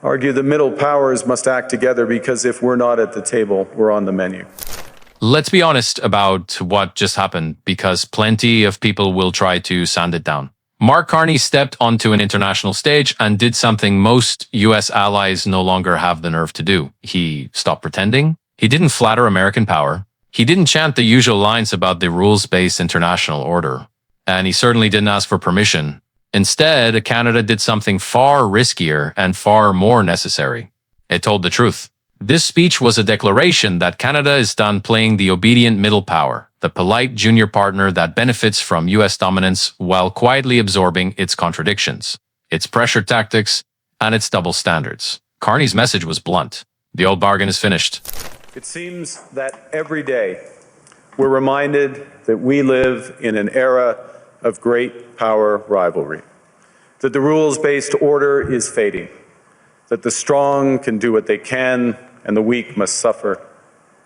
argue the middle powers must act together because if we're not at the table, we're on the menu. Let's be honest about what just happened, because plenty of people will try to sand it down. Mark Carney stepped onto an international stage and did something most US allies no longer have the nerve to do. He stopped pretending. He didn't flatter American power. He didn't chant the usual lines about the rules-based international order. And he certainly didn't ask for permission. Instead, Canada did something far riskier and far more necessary. It told the truth. This speech was a declaration that Canada is done playing the obedient middle power, the polite junior partner that benefits from US dominance while quietly absorbing its contradictions, its pressure tactics, and its double standards. Carney's message was blunt. The old bargain is finished. It seems that every day we're reminded that we live in an era of great power rivalry, that the rules-based order is fading, that the strong can do what they can and the weak must suffer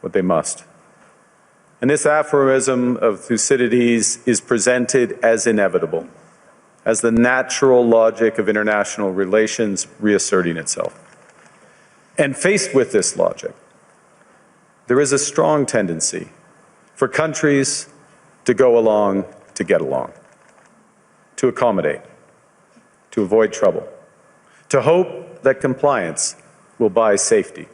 what they must. And this aphorism of Thucydides is presented as inevitable, as the natural logic of international relations reasserting itself. And faced with this logic, there is a strong tendency for countries to go along to get along, to accommodate, to avoid trouble, to hope that compliance will buy safety.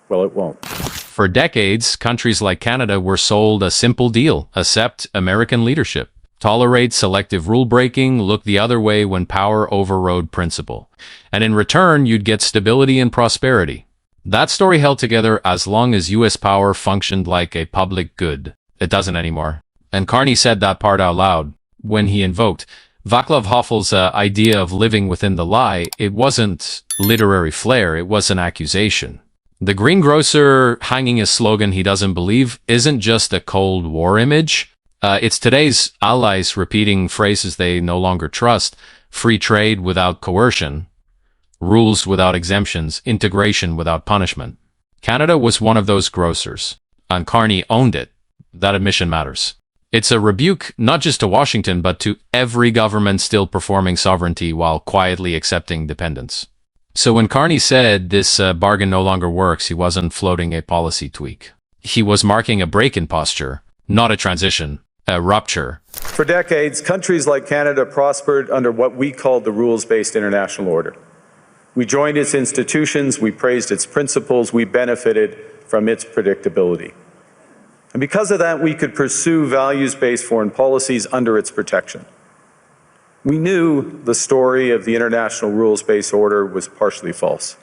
Well, it won't. For decades, countries like Canada were sold a simple deal: accept American leadership, tolerate selective rule-breaking, look the other way when power overrode principle. And in return, you'd get stability and prosperity. That story held together as long as US power functioned like a public good. It doesn't anymore. And Carney said that part out loud when he invoked Václav Havel's idea of living within the lie. It wasn't literary flair, it was an accusation. The greengrocer hanging a slogan he doesn't believe isn't just a Cold War image. It's today's allies repeating phrases they no longer trust: free trade without coercion, rules without exemptions, integration without punishment. Canada was one of those grocers, and Carney owned it. That admission matters. It's a rebuke not just to Washington, but to every government still performing sovereignty while quietly accepting dependence. So when Carney said this bargain no longer works, he wasn't floating a policy tweak. He was marking a break in posture, not a transition, a rupture. For decades, countries like Canada prospered under what we called the rules-based international order. We joined its institutions, we praised its principles, we benefited from its predictability. And because of that, we could pursue values-based foreign policies under its protection. We knew the story of the international rules-based order was partially false,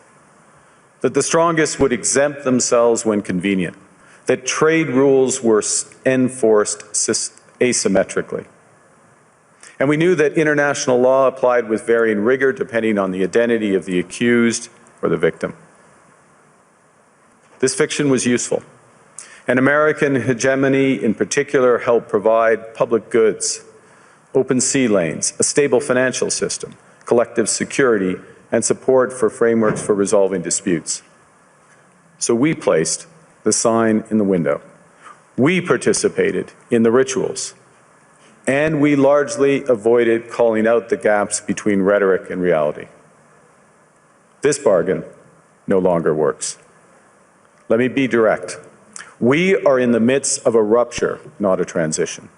that the strongest would exempt themselves when convenient, that trade rules were enforced asymmetrically. And we knew that international law applied with varying rigor depending on the identity of the accused or the victim. This fiction was useful, and American hegemony in particular helped provide public goods, open sea lanes, a stable financial system, collective security, and support for frameworks for resolving disputes. So we placed the sign in the window. We participated in the rituals, and we largely avoided calling out the gaps between rhetoric and reality. This bargain no longer works. Let me be direct. We are in the midst of a rupture, not a transition.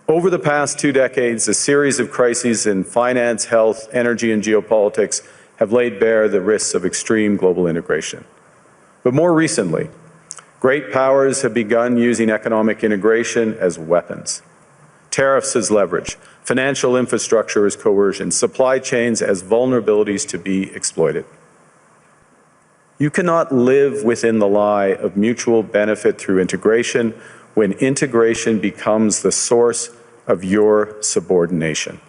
Over the past 2 decades, a series of crises in finance, health, energy, and geopolitics have laid bare the risks of extreme global integration. But more recently, great powers have begun using economic integration as weapons. Tariffs as leverage, financial infrastructure as coercion, supply chains as vulnerabilities to be exploited. You cannot live within the lie of mutual benefit through integration when integration becomes the source of your subordination.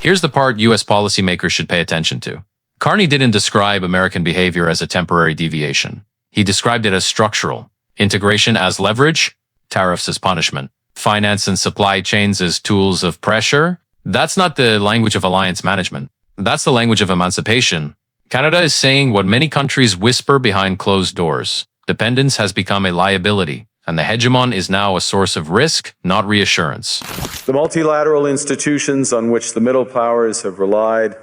Here's the part US policymakers should pay attention to. Carney didn't describe American behavior as a temporary deviation. He described it as structural. Integration as leverage, tariffs as punishment, finance and supply chains as tools of pressure. That's not the language of alliance management. That's the language of emancipation. Canada is saying what many countries whisper behind closed doors. Dependence has become a liability, and the hegemon is now a source of risk, not reassurance. The multilateral institutions on which the middle powers have relied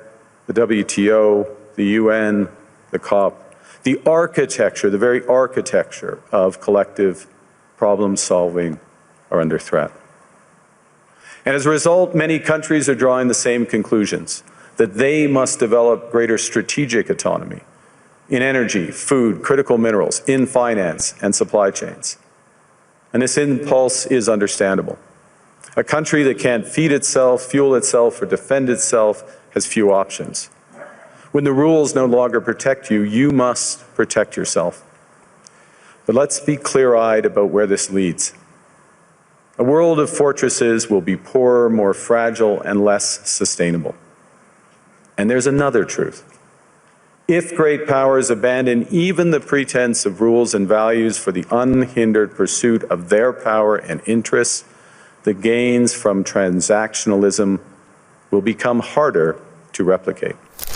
the WTO, the UN, the COP. The architecture, the very architecture of collective problem solving are under threat. And as a result, many countries are drawing the same conclusions, that they must develop greater strategic autonomy in energy, food, critical minerals, in finance and supply chains. And this impulse is understandable. A country that can't feed itself, fuel itself, or defend itself has few options. When the rules no longer protect you, you must protect yourself. But let's be clear-eyed about where this leads. A world of fortresses will be poorer, more fragile, and less sustainable. And there's another truth. If great powers abandon even the pretense of rules and values for the unhindered pursuit of their power and interests, the gains from transactionalism will become harder to replicate.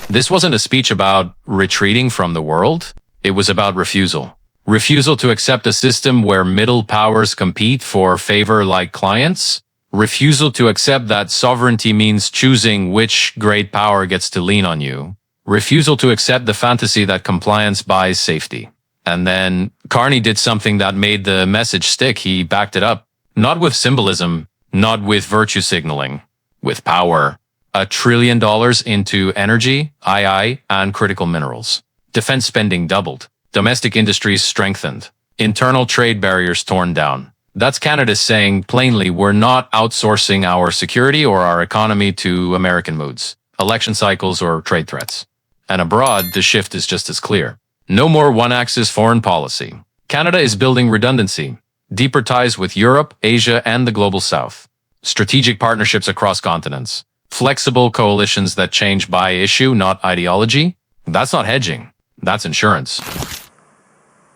This wasn't a speech about retreating from the world. It was about refusal. Refusal to accept a system where middle powers compete for favor like clients. Refusal to accept that sovereignty means choosing which great power gets to lean on you. Refusal to accept the fantasy that compliance buys safety. And then Carney did something that made the message stick. He backed it up. Not with symbolism, not with virtue signaling, with power. $1 trillion into energy, II, and critical minerals. Defense spending doubled. Domestic industries strengthened. Internal trade barriers torn down. That's Canada saying plainly we're not outsourcing our security or our economy to American moods, election cycles, or trade threats. And abroad, the shift is just as clear. No more one-axis foreign policy. Canada is building redundancy, deeper ties with Europe, Asia, and the global south. Strategic partnerships across continents. Flexible coalitions that change by issue, not ideology. That's not hedging. That's insurance.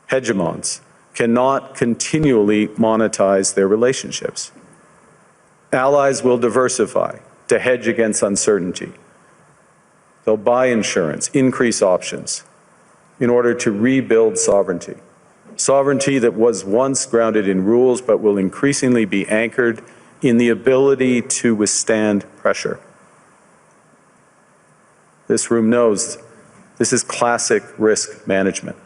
Hegemons cannot continually monetize their relationships. Allies will diversify to hedge against uncertainty. They'll buy insurance, increase options in order to rebuild sovereignty. Sovereignty that was once grounded in rules but will increasingly be anchored in the ability to withstand pressure. This room knows this is classic risk management.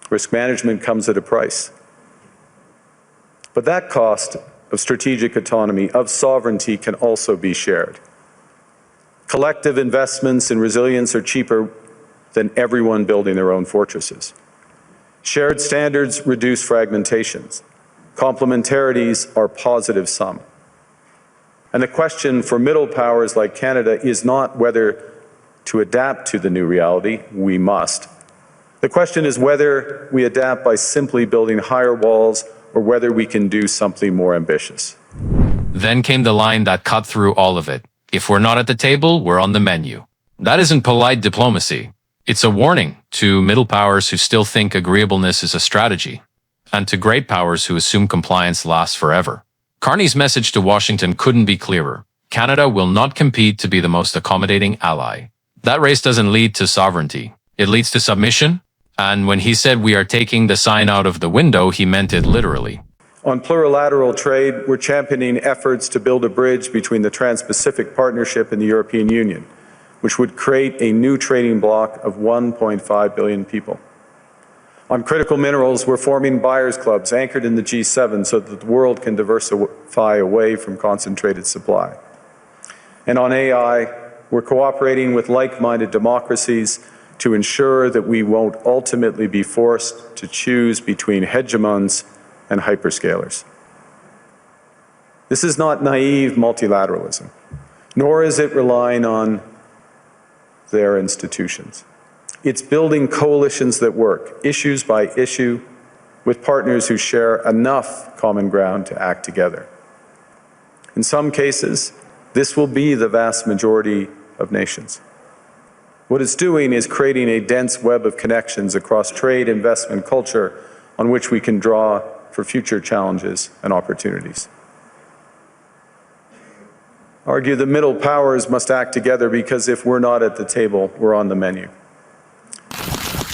Risk management comes at a price. But that cost of strategic autonomy, of sovereignty, can also be shared. Collective investments in resilience are cheaper than everyone building their own fortresses. Shared standards reduce fragmentations. Complementarities are positive sum. And the question for middle powers like Canada is not whether to adapt to the new reality. We must. The question is whether we adapt by simply building higher walls or whether we can do something more ambitious. Then came the line that cut through all of it. If we're not at the table, we're on the menu. That isn't polite diplomacy. It's a warning to middle powers who still think agreeableness is a strategy, and to great powers who assume compliance lasts forever. Carney's message to Washington couldn't be clearer. Canada will not compete to be the most accommodating ally. That race doesn't lead to sovereignty. It leads to submission. And when he said we are taking the sign out of the window, he meant it literally. On plurilateral trade, we're championing efforts to build a bridge between the Trans-Pacific Partnership and the European Union, which would create a new trading bloc of 1.5 billion people. On critical minerals, we're forming buyers' clubs anchored in the G7 so that the world can diversify away from concentrated supply. And on AI, we're cooperating with like-minded democracies to ensure that we won't ultimately be forced to choose between hegemons and hyperscalers. This is not naive multilateralism, nor is it relying on their institutions. It's building coalitions that work, issues by issue, with partners who share enough common ground to act together. In some cases, this will be the vast majority of nations. What it's doing is creating a dense web of connections across trade, investment, culture, on which we can draw for future challenges and opportunities. Argue the middle powers must act together because if we're not at the table, we're on the menu.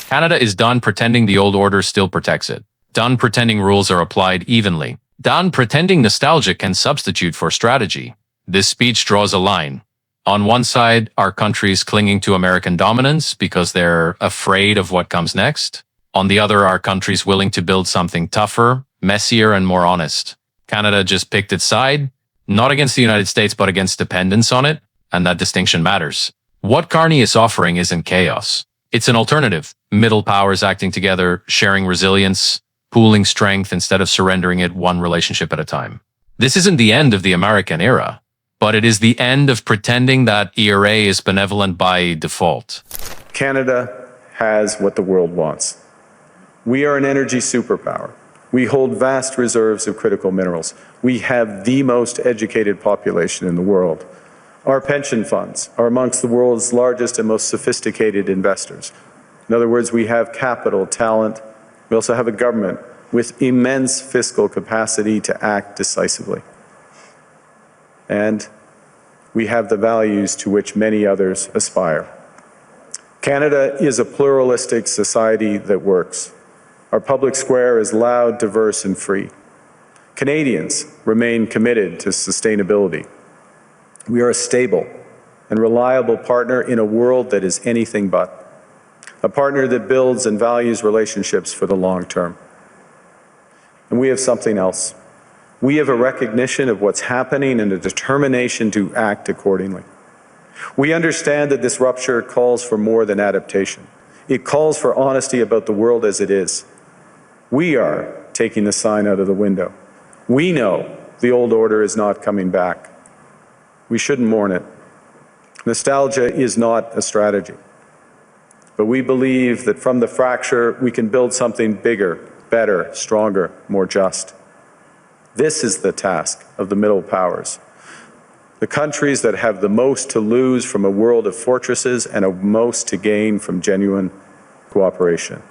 Canada is done pretending the old order still protects it. Done pretending rules are applied evenly. Done pretending nostalgia can substitute for strategy. This speech draws a line. On one side are countries clinging to American dominance because they're afraid of what comes next. On the other are countries willing to build something tougher, messier, and more honest. Canada just picked its side, not against the United States, but against dependence on it, and that distinction matters. What Carney is offering isn't chaos. It's an alternative. Middle powers acting together, sharing resilience, pooling strength instead of surrendering it one relationship at a time. This isn't the end of the American era, but it is the end of pretending that ERA is benevolent by default. Canada has what the world wants. We are an energy superpower. We hold vast reserves of critical minerals. We have the most educated population in the world. Our pension funds are amongst the world's largest and most sophisticated investors. In other words, we have capital, talent. We also have a government with immense fiscal capacity to act decisively. And we have the values to which many others aspire. Canada is a pluralistic society that works. Our public square is loud, diverse, and free. Canadians remain committed to sustainability. We are a stable and reliable partner in a world that is anything but. A partner that builds and values relationships for the long term. And we have something else. We have a recognition of what's happening and a determination to act accordingly. We understand that this rupture calls for more than adaptation. It calls for honesty about the world as it is. We are taking the sign out of the window. We know the old order is not coming back. We shouldn't mourn it. Nostalgia is not a strategy. But we believe that from the fracture, we can build something bigger, better, stronger, more just. This is the task of the middle powers. The countries that have the most to lose from a world of fortresses and the most to gain from genuine cooperation.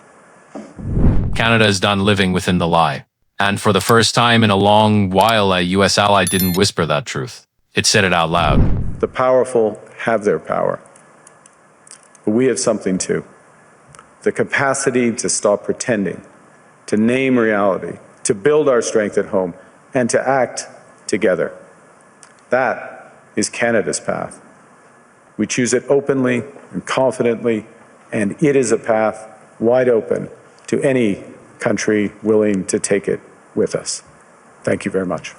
Canada is done living within the lie. And for the first time in a long while, a U.S. ally didn't whisper that truth. It said it out loud. The powerful have their power. But we have something too. The capacity to stop pretending, to name reality, to build our strength at home, and to act together. That is Canada's path. We choose it openly and confidently, and it is a path wide open to any country willing to take it with us. Thank you very much.